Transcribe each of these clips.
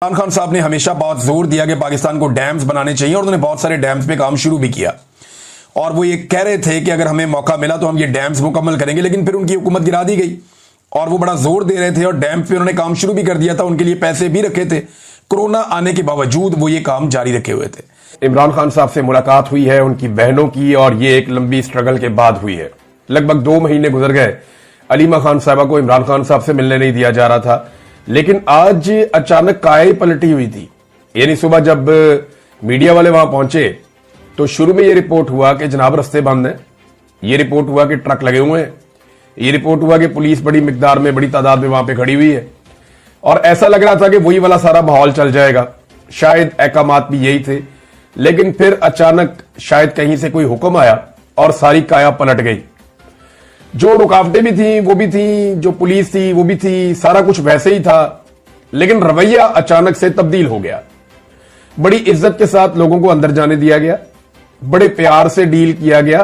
इमरान खान साहब ने हमेशा बहुत जोर दिया कि पाकिस्तान को डैम्स बनाने चाहिए और उन्होंने बहुत सारे डैम्स पे काम शुरू भी किया और वो ये कह रहे थे कि अगर हमें मौका मिला तो हम ये डैम्स मुकम्मल करेंगे, लेकिन फिर उनकी हुकूमत गिरा दी गई और वो बड़ा जोर दे रहे थे और डैम पे उन्होंने काम शुरू भी कर दिया था, उनके लिए पैसे भी रखे थे। कोरोना आने के बावजूद वो ये काम जारी रखे हुए थे। इमरान खान साहब से मुलाकात हुई है उनकी बहनों की और ये एक लंबी स्ट्रगल के बाद हुई है। लगभग 2 महीने गुजर गए, अलीमा खान साहबा को इमरान खान साहब से मिलने नहीं दिया जा रहा था, लेकिन आज अचानक काया पलटी हुई थी। यानी सुबह जब मीडिया वाले वहां पहुंचे तो शुरू में ये रिपोर्ट हुआ कि जनाब रास्ते बंद हैं, ये रिपोर्ट हुआ कि ट्रक लगे हुए हैं, ये रिपोर्ट हुआ कि पुलिस बड़ी मिकदार में बड़ी तादाद में वहां पे खड़ी हुई है और ऐसा लग रहा था कि वही वाला सारा माहौल चल जाएगा। शायद अहकामात भी यही थे, लेकिन फिर अचानक शायद कहीं से कोई हुक्म आया और सारी काया पलट गई। जो रुकावटें भी थी वो भी थी, जो पुलिस थी वो भी थी, सारा कुछ वैसे ही था, लेकिन रवैया अचानक से तब्दील हो गया। बड़ी इज्जत के साथ लोगों को अंदर जाने दिया गया, बड़े प्यार से डील किया गया।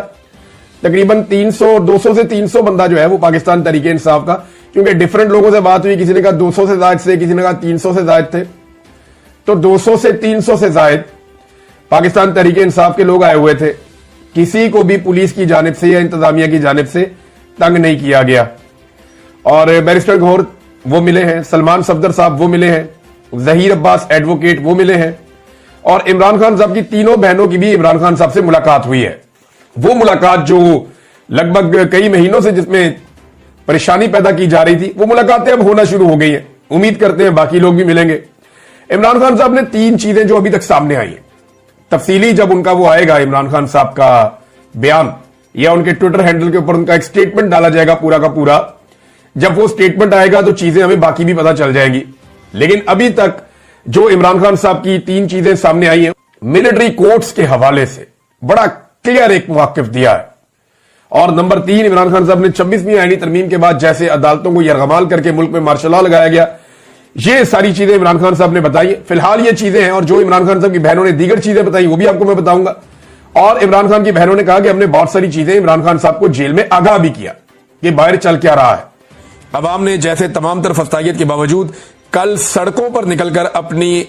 तकरीबन 200 से 300 बंदा जो है वो पाकिस्तान तहरीक इंसाफ का, क्योंकि डिफरेंट लोगों से बात हुई, किसी ने कहा 200 से जायद से, किसी ने कहा 300 से जायद थे, तो 200 से 300 से जायद पाकिस्तान तहरीक इंसाफ के लोग आए हुए थे। किसी को भी पुलिस की जानिब से या इंतजामिया की जानिब से तंग नहीं किया गया। और बैरिस्टर गौहर वो मिले हैं, सलमान सफदर साहब वो मिले हैं, जहीर अब्बास एडवोकेट वो मिले हैं और इमरान खान साहब की तीनों बहनों की भी इमरान खान साहब से मुलाकात हुई है। वो मुलाकात जो लगभग कई महीनों से जिसमें परेशानी पैदा की जा रही थी, वो मुलाकातें अब होना शुरू हो गई हैं। उम्मीद करते हैं बाकी लोग भी मिलेंगे। इमरान खान साहब ने 3 चीजें जो अभी तक सामने आई हैं, तफसीली जब उनका वो आएगा इमरान खान साहब का बयान या उनके ट्विटर हैंडल के ऊपर उनका एक स्टेटमेंट डाला जाएगा पूरा का पूरा, जब वो स्टेटमेंट आएगा तो चीजें हमें बाकी भी पता चल जाएंगी। लेकिन अभी तक जो इमरान खान साहब की 3 चीजें सामने आई हैं, मिलिट्री कोर्ट्स के हवाले से बड़ा क्लियर एक मौकिफ दिया है। और नंबर 3, इमरान खान साहब ने 26वीं आईनी तरमीम के बाद जैसे अदालतों को यरगमाल करके मुल्क में मार्शल लॉ लगाया गया, ये सारी चीजें इमरान खान साहब ने बताई। फिलहाल ये चीजें हैं और जो इमरान खान साहब की बहनों ने दीगर चीजें बताई वो भी आपको मैं बताऊंगा। और इमरान खान की बहनों ने कहा कि हमने बहुत सारी चीजें इमरान खान साहब को जेल में आगाह भी किया कि बाहर चल क्या रहा है। अवाम ने जैसे तमाम तरफ अफ्ताहियत के बावजूद कल सड़कों पर निकलकर अपनी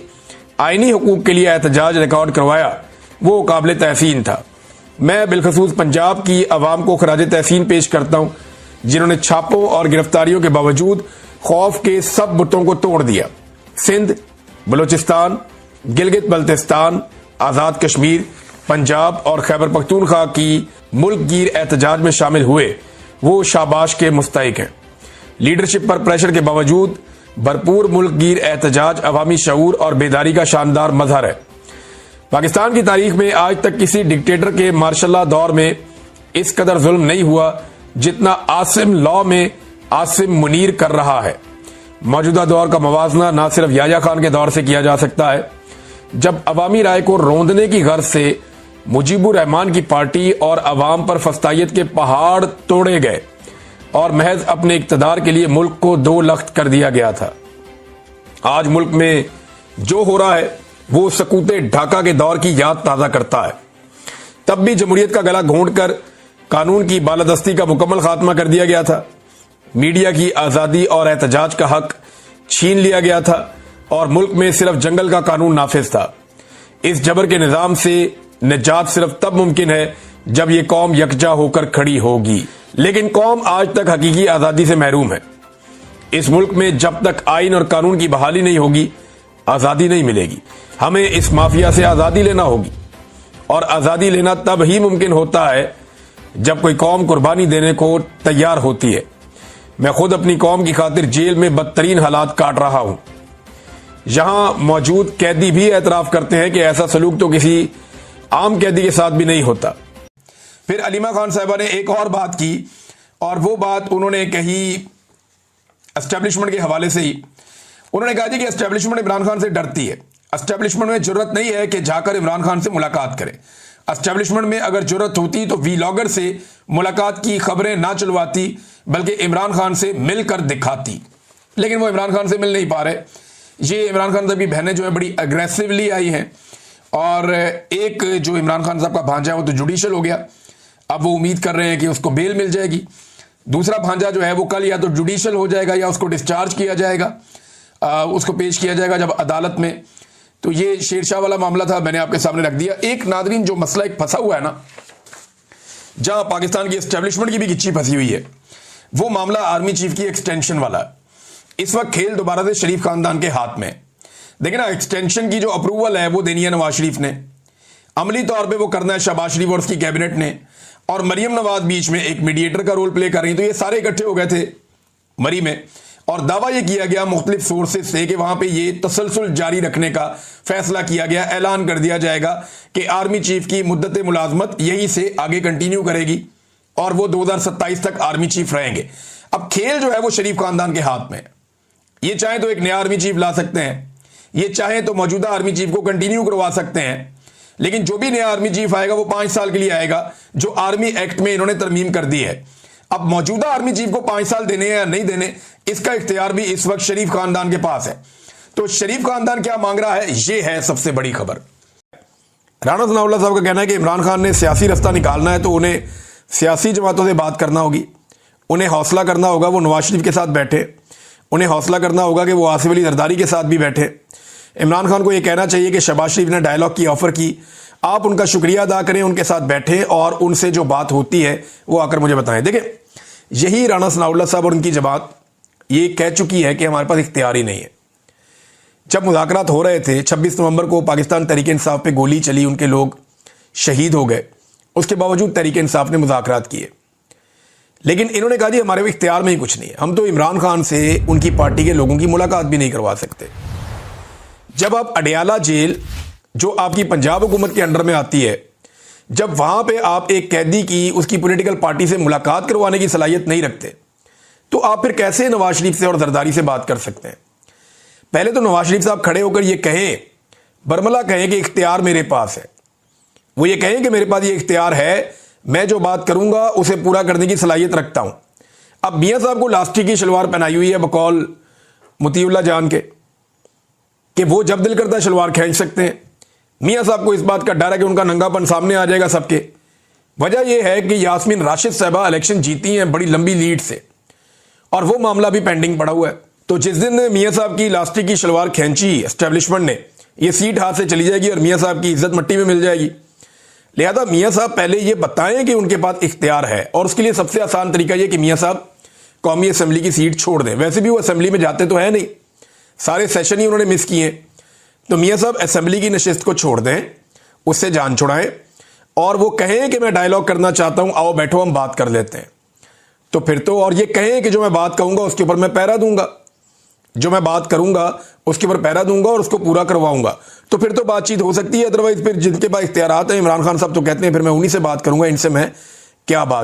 आईनी हुकूक के लिए एहतजाज रिकॉर्ड करवाया, वो काबिल तहसीन था। मैं बिलखसूस पंजाब की अवाम को खराज तहसीन पेश करता हूं, जिन्होंने छापों और गिरफ्तारियों के बावजूद खौफ के सब बुतों को तोड़ दिया। सिंध, बलोचिस्तान, गिलगित बल्तिस्तान, आजाद कश्मीर, पंजाब और खैबर पख्तूनख्वा की मुल्कगीर एहतजाज में शामिल हुए वो शाबाश के मुस्तहिक हैं। लीडरशिप पर प्रेशर के बावजूद भरपूर मुल्कगीर एहतजाज अवामी शऊर और बेदारी का शानदार मजहर है। पाकिस्तान की तारीख में आज तक किसी डिक्टेटर के मार्शल लॉ दौर में इस कदर जुल्म नहीं हुआ जितना आसिम लॉ में आसिम मुनीर कर रहा है। मौजूदा दौर का मवाजना न सिर्फ याया खान के दौर से किया जा सकता है, जब अवामी राय को रोंदने की गर्ज से मुजीबुर रहमान की पार्टी और अवाम पर फस्तायत के पहाड़ तोड़े गए और महज अपने इक्तदार के लिए मुल्क को 2 लख्त कर दिया गया था। आज मुल्क में जो हो रहा है वो सकूते ढाका के दौर की याद ताजा करता है। तब भी जमहूरियत का गला घोंटकर कानून की बालादस्ती का मुकम्मल खात्मा कर दिया गया था। मीडिया की आजादी और एहतजाज का हक छीन लिया गया था और मुल्क में सिर्फ जंगल का कानून नाफिज था। इस जबर के निजाम से निजात सिर्फ तब मुमकिन है जब ये कौम यकजा होकर खड़ी होगी, लेकिन कौम आज तक हकीकी आजादी से महरूम है। इस मुल्क में जब तक आइन और कानून की बहाली नहीं होगी, आजादी नहीं मिलेगी। हमें इस माफिया से आजादी लेना होगी और आजादी लेना तब ही मुमकिन होता है जब कोई कौम कुर्बानी देने को तैयार होती है। मैं खुद अपनी कौम की खातिर जेल में बदतरीन हालात काट रहा हूं। यहां मौजूद कैदी भी एतराफ करते हैं कि ऐसा सलूक तो किसी आम कैदी के साथ भी नहीं होता। फिर अलीमा खान साहिबा ने एक और बात की और वो बात उन्होंने कही एस्टेब्लिशमेंट के हवाले से ही। उन्होंने कहा कि एस्टेब्लिशमेंट इमरान खान से डरती है। एस्टेब्लिशमेंट में जरूरत नहीं है कि जाकर इमरान खान से मुलाकात करे। एस्टेब्लिशमेंट में अगर जरूरत होती तो वीलॉगर से मुलाकात की खबरें ना चलवाती, बल्कि इमरान खान से मिलकर दिखाती। लेकिन वो इमरान खान से मिल नहीं पा रहे। ये इमरान खान साहब की बहनें जो है बड़ी अग्रेसिवली आई हैं और एक जो इमरान खान साहब का भांजा है वो तो जुडिशल हो गया, अब वो उम्मीद कर रहे हैं कि उसको बेल मिल जाएगी। दूसरा भांजा जो है वो कल या तो जुडिशल हो जाएगा या उसको डिस्चार्ज किया जाएगा। उसको पेश किया जाएगा जब अदालत में। तो ये शेरशाह वाला मामला था, मैंने आपके सामने रख दिया। एक नादरीन जो मसला एक फंसा हुआ है ना, जहां पाकिस्तान की एस्टेब्लिशमेंट की भी गिच्ची फंसी हुई है, वो मामला आर्मी चीफ की एक्सटेंशन वाला है। इस वक्त खेल दोबारा से शरीफ खानदान के हाथ में। देखिए ना, एक्सटेंशन की जो अप्रूवल है वो देनी है नवाज शरीफ ने, अमली तौर पे वो करना है शहबाज शरीफ और उसकी कैबिनेट ने, और मरियम नवाज बीच में एक मीडिएटर का रोल प्ले कर रही। तो ये सारे इकट्ठे हो गए थे मरी में, और दावा ये किया गया मुख्तलिफ सोर्सेज से कि वहां पे ये तसलसल जारी रखने का फैसला किया गया। ऐलान कर दिया जाएगा कि आर्मी चीफ की मुद्दत मुलाजमत यहीं से आगे कंटिन्यू करेगी और वो 2027 तक आर्मी चीफ रहेंगे। अब खेल जो है वो शरीफ खानदान के हाथ में। ये चाहे तो एक नया आर्मी चीफ ला सकते हैं, ये चाहे तो मौजूदा आर्मी चीफ को कंटिन्यू करवा सकते हैं, लेकिन जो भी नया आर्मी चीफ आएगा वो 5 साल के लिए आएगा, जो आर्मी एक्ट में इन्होंने तरमीम कर दी है। अब मौजूदा आर्मी चीफ को 5 साल देने या नहीं देने, इसका इख्तियार भी इस वक्त शरीफ खानदान के पास है। तो शरीफ खानदान क्या मांग रहा है, ये है सबसे बड़ी खबर। राणा सनाउल्लाह साहब का कहना है कि इमरान खान ने सियासी रास्ता निकालना है तो उन्हें सियासी जमातों से बात करना होगी, उन्हें हौसला करना होगा वो नवाज शरीफ के साथ बैठे, उन्हें हौसला करना होगा कि वो आसिफ अली जरदारी के साथ भी बैठे। इमरान खान को यह कहना चाहिए कि शहबाज शरीफ ने डायलॉग की ऑफर की, आप उनका शुक्रिया अदा करें, उनके साथ बैठें और उनसे जो बात होती है वो आकर मुझे बताएं। देखें, यही राणा सनाउल्लाह साहब और उनकी जमात ये कह चुकी है कि हमारे पास इख्तियार ही नहीं है। जब मुज़ाकरात हो रहे थे 26 नवंबर को पाकिस्तान तहरीक इंसाफ पे गोली चली, उनके लोग शहीद हो गए, उसके बावजूद तहरीक इंसाफ ने मुज़ाकरात किए, लेकिन इन्होंने कहा जी हमारे भी इख्तियार में ही कुछ नहीं है, हम तो इमरान खान से उनकी पार्टी के लोगों की मुलाकात भी नहीं करवा सकते। जब आप अडयाला जेल जो आपकी पंजाब हुकूमत के अंडर में आती है, जब वहां पे आप एक कैदी की उसकी पॉलिटिकल पार्टी से मुलाकात करवाने की सलाहियत नहीं रखते, तो आप फिर कैसे नवाज शरीफ से और जरदारी से बात कर सकते हैं? पहले तो नवाज शरीफ साहब खड़े होकर ये कहें, बरमला कहें कि इख्तियार मेरे पास है, वो ये कहें कि मेरे पास ये इख्तियार है, मैं जो बात करूंगा उसे पूरा करने की सलाहियत रखता हूं। अब मियां साहब को लास्टिक की शलवार पहनाई हुई है बकौल मुतीउल्लाह जान के, कि वो जब दिल करता है शलवार खींच सकते हैं। मियां साहब को इस बात का डर है कि उनका नंगापन सामने आ जाएगा सबके। वजह यह है कि यास्मीन राशिद साहबा इलेक्शन जीती हैं बड़ी लंबी लीड से, और वो मामला भी पेंडिंग पड़ा हुआ है। तो जिस दिन मियां साहब की लास्टिक की शलवार खींची एस्टेब्लिशमेंट ने, ये सीट हाथ से चली जाएगी और मियां साहब की इज्जत मट्टी में मिल जाएगी। लिहाजा मियां साहब पहले ये बताएं कि उनके पास इख्तियार है, और उसके लिए सबसे आसान तरीका यह कि मियां साहब कौमी असेंबली की सीट छोड़ दें। वैसे भी वो असेंबली में जाते तो है नहीं, सारे सेशन ही उन्होंने मिस किए। तो मियां साहब असेंबली की नशिस्त को छोड़ दें, उससे जान छुड़ाएं, और वो कहें कि मैं डायलॉग करना चाहता हूं, आओ बैठो हम बात कर लेते हैं। तो फिर तो, और ये कहें कि जो मैं बात कहूंगा उसके ऊपर मैं पहरा दूंगा, जो मैं बात करूंगा उसके ऊपर पहरा दूंगा और उसको पूरा करवाऊंगा, तो फिर तो बातचीत हो सकती है। अदरवाइज फिर जिनके पास इख्तियारात हैं, इमरान खान साहब तो कहते हैं फिर मैं उन्हीं से बात करूंगा, इनसे मैं क्या बात